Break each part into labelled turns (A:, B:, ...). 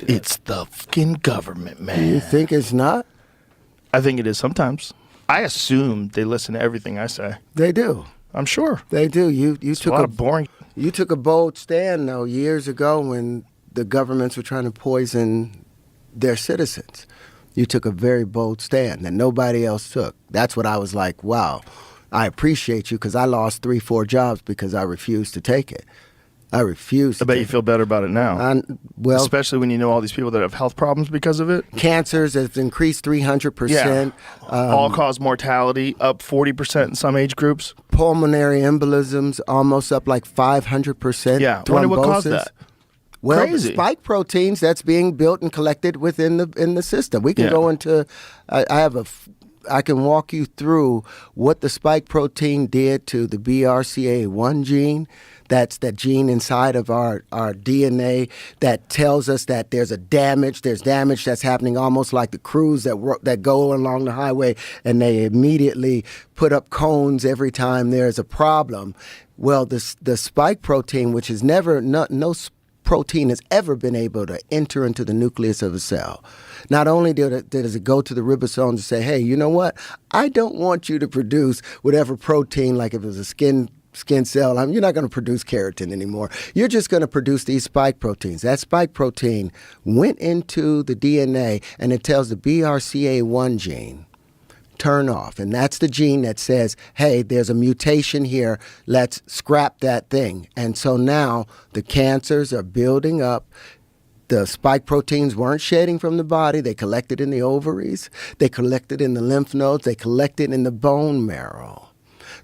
A: manipulated.
B: It's the fucking government, man.
C: You think it's not?
B: I think it is sometimes. I assume they listen to everything I say.
C: They do.
B: I'm sure.
C: They do. You
B: It's
C: took
B: a lot of boring.
C: You took a bold stand, though, years ago when the governments were trying to poison their citizens. You took a very bold stand that nobody else took. That's what I was like, wow, I appreciate you, because I lost 3-4 jobs because I refused to take it. I refused to
B: I bet
C: take
B: you feel better about it now.
C: Well,
B: especially when you know all these people that have health problems because of it.
C: cancers has increased 300%.
B: All-cause mortality up 40% in some age groups.
C: Pulmonary embolisms almost up like 500%.
B: Yeah, I wonder what caused that.
C: Well,
B: Crazy.
C: the spike proteins that's being built and collected within the system. We can go into. I can walk you through what the spike protein did to the BRCA1 gene. That's that gene inside of our DNA that tells us that there's damage that's happening, almost like the crews that go along the highway and they immediately put up cones every time there's a problem. Well, the spike protein, which is no protein has ever been able to enter into the nucleus of a cell. Not only does it go to the ribosomes and say, hey, you know what? I don't want you to produce whatever protein, like if it was a skin cell, you're not going to produce keratin anymore. You're just going to produce these spike proteins. That spike protein went into the DNA and it tells the BRCA1 gene, turn off. And that's the gene that says, hey, there's a mutation here. Let's scrap that thing. And so now the cancers are building up. The spike proteins weren't shedding from the body. They collected in the ovaries. They collected in the lymph nodes. They collected in the bone marrow.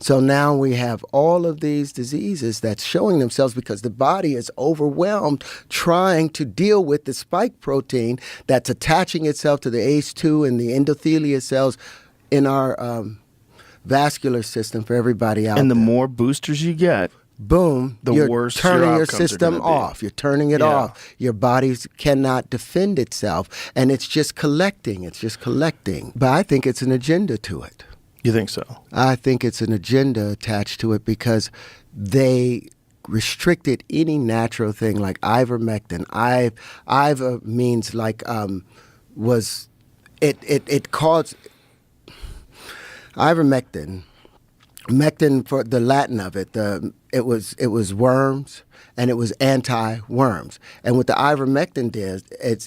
C: So now we have all of these diseases that's showing themselves because the body is overwhelmed trying to deal with the spike protein that's attaching itself to the ACE2 and the endothelial cells in our vascular system for everybody out there.
B: And the more boosters you get,
C: boom,
B: the worse your
C: turning your
B: outcomes are
C: system
B: gonna be.
C: off. You're turning it off. Your body cannot defend itself, and it's just collecting. It's just collecting. But I think it's an agenda to it.
B: You think so?
C: I think it's an agenda attached to it because they restricted any natural thing like ivermectin. Iver means like it caused ivermectin. Mectin, for the Latin of it, it was worms, and it was anti-worms. And what the ivermectin does,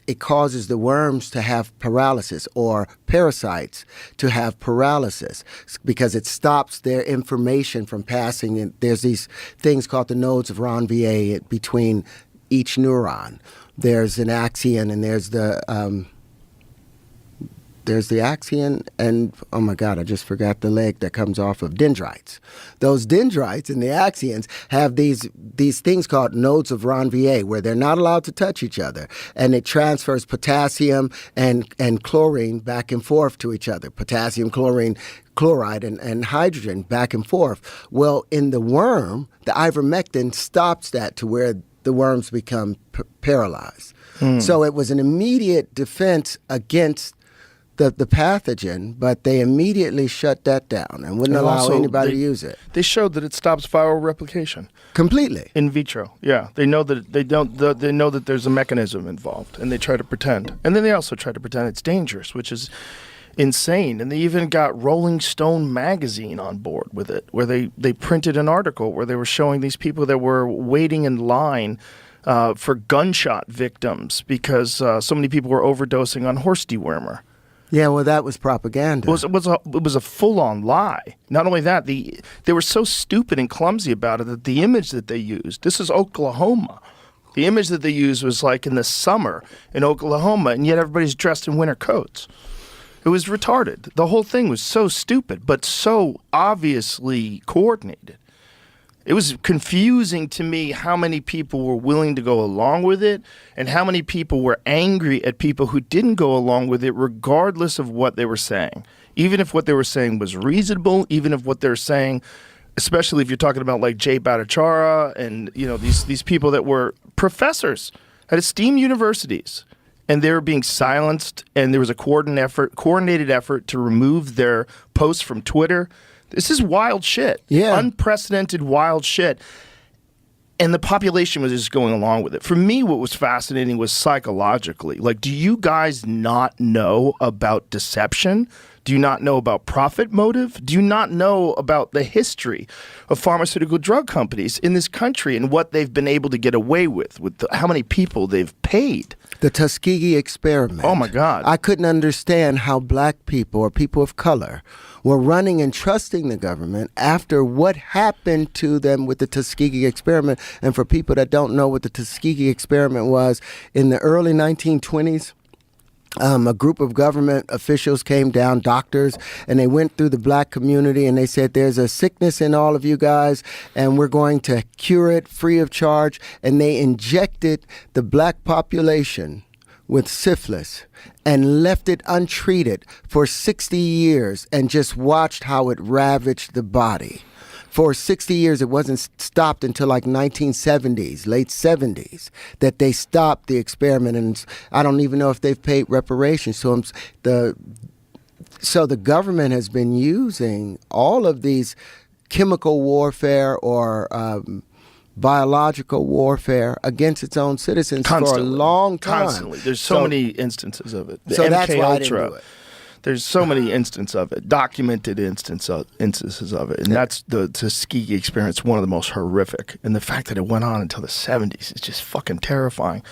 C: it causes the worms to have paralysis, or parasites to have paralysis, because it stops their information from passing. And there's these things called the nodes of Ranvier between each neuron. There's an axon, and there's the axon, and oh my God, I just forgot the leg that comes off of dendrites. Those dendrites and the axons have these things called nodes of Ranvier, where they're not allowed to touch each other, and it transfers potassium and chlorine back and forth to each other. Potassium, chlorine, chloride, and hydrogen back and forth. Well, in the worm, the ivermectin stops that to where the worms become paralyzed. So it was an immediate defense against the pathogen, but they immediately shut that down and wouldn't allow anybody to use it.
B: They showed that it stops viral replication
C: Completely.
B: in vitro. Yeah, they know that they know that there's a mechanism involved, and they try to pretend. And then they also try to pretend it's dangerous, which is insane. And they even got Rolling Stone magazine on board with it, where they printed an article where they were showing these people that were waiting in line for gunshot victims because so many people were overdosing on horse dewormer.
C: Yeah, well, that was propaganda.
B: It was a full-on lie. Not only that, they were so stupid and clumsy about it that the image that they used, this is Oklahoma. The image that they used was like in the summer in Oklahoma, and yet everybody's dressed in winter coats. It was retarded. The whole thing was so stupid, but so obviously coordinated. It was confusing to me how many people were willing to go along with it and how many people were angry at people who didn't go along with it regardless of what they were saying. Even if what they were saying was reasonable, even if what they're saying, especially if you're talking about like Jay Bhattacharya and these people that were professors at esteemed universities, and they were being silenced, and there was a coordinated effort to remove their posts from Twitter. This is wild shit.
C: Yeah.
B: Unprecedented wild shit. and the population was just going along with it. For me, what was fascinating was psychologically. Like, do you guys not know about deception? Do you not know about profit motive? Do you not know about the history of pharmaceutical drug companies in this country and what they've been able to get away with how many people they've paid?
C: The Tuskegee experiment.
B: Oh, my God.
C: I couldn't understand how black people or people of color were running and trusting the government after what happened to them with the Tuskegee experiment. And for people that don't know what the Tuskegee experiment was, in the early 1920s, a group of government officials came down, doctors, and they went through the black community and they said, there's a sickness in all of you guys and we're going to cure it free of charge. And they injected the black population with syphilis and left it untreated for 60 years and just watched how it ravaged the body. For 60 years, it wasn't stopped until like 1970s, late 70s, that they stopped the experiment. And I don't even know if they've paid reparations. So the government has been using all of these chemical warfare or biological warfare against its own citizens for a long time.
B: Constantly. There's so many instances of it. The
C: So
B: MK
C: that's why I didn't
B: Ultra.
C: do it.
B: There's so many instances of it, documented instances of it. And that's the Tuskegee experience, one of the most horrific. And the fact that it went on until the 70s is just fucking terrifying.